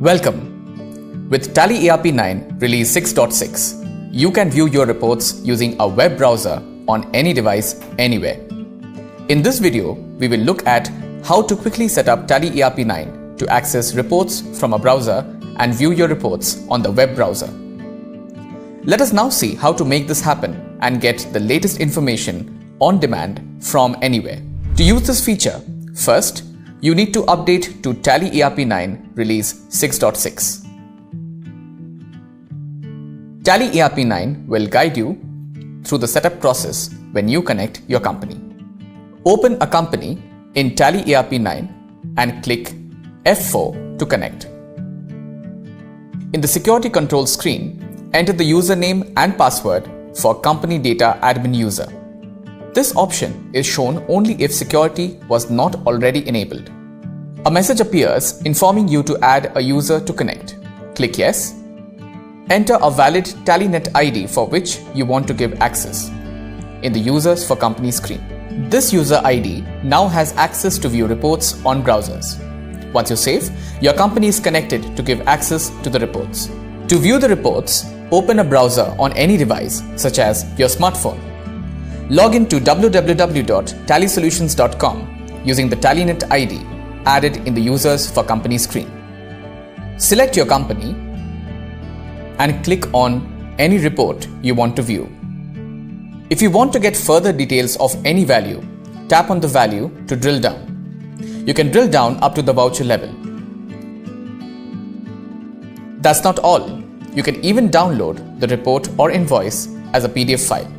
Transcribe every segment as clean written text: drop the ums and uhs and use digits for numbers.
Welcome! With Tally ERP 9 Release 6.6, you can view your reports using a web browser on any device, anywhere. In this video, we will look at how to quickly set up Tally ERP 9 to access reports from a browser and view your reports on the web browser. Let us now see how to make this happen and get the latest information on demand from anywhere. To use this feature, first, you need to update to Tally ERP 9 Release 6.6. Tally ERP 9 will guide you through the setup process when you connect your company. Open a company in Tally ERP 9 and click F4 to connect. In the security control screen, enter the username and password for company data admin user. This option is shown only if security was not already enabled. A message appears informing you to add a user to connect. Click Yes. Enter a valid TallyNet ID for which you want to give access in the Users for Company screen. This user ID now has access to view reports on browsers. Once you save, your company is connected to give access to the reports. To view the reports, open a browser on any device such as your smartphone. Log in to www.tallysolutions.com using the TallyNet ID added in the Users for Company screen. Select your company and click on any report you want to view. If you want to get further details of any value, tap on the value to drill down. You can drill down up to the voucher level. That's not all. You can even download the report or invoice as a PDF file.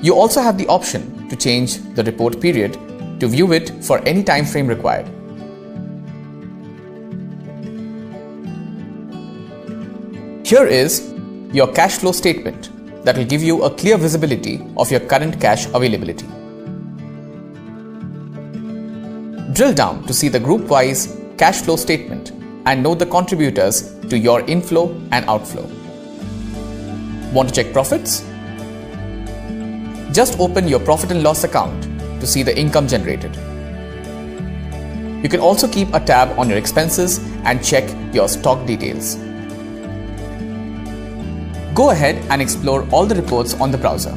You also have the option to change the report period to view it for any time frame required. Here is your cash flow statement that will give you a clear visibility of your current cash availability. Drill down to see the group-wise cash flow statement and know the contributors to your inflow and outflow. Want to check profits? Just open your profit and loss account to see the income generated. You can also keep a tab on your expenses and check your stock details. Go ahead and explore all the reports on the browser.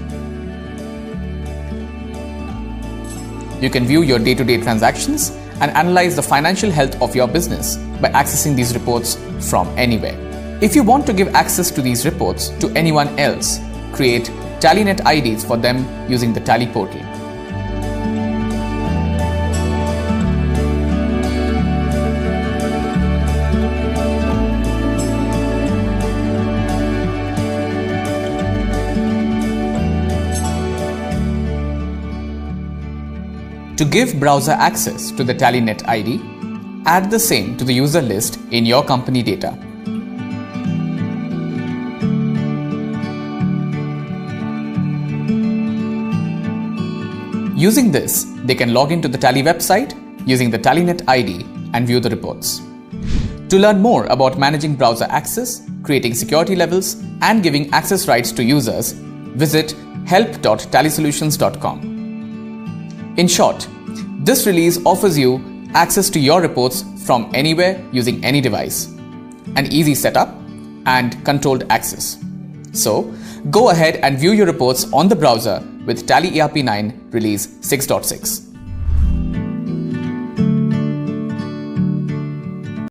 You can view your day-to-day transactions and analyze the financial health of your business by accessing these reports from anywhere. If you want to give access to these reports to anyone else, create TallyNet IDs for them using the Tally portal. To give browser access to the TallyNet ID, add the same to the user list in your company data. Using this, they can log into the Tally website using the TallyNet ID and view the reports. To learn more about managing browser access, creating security levels, and giving access rights to users, visit help.tallysolutions.com. In short, this release offers you access to your reports from anywhere using any device, an easy setup, and controlled access. So, go ahead and view your reports on the browser with Tally ERP 9 Release 6.6.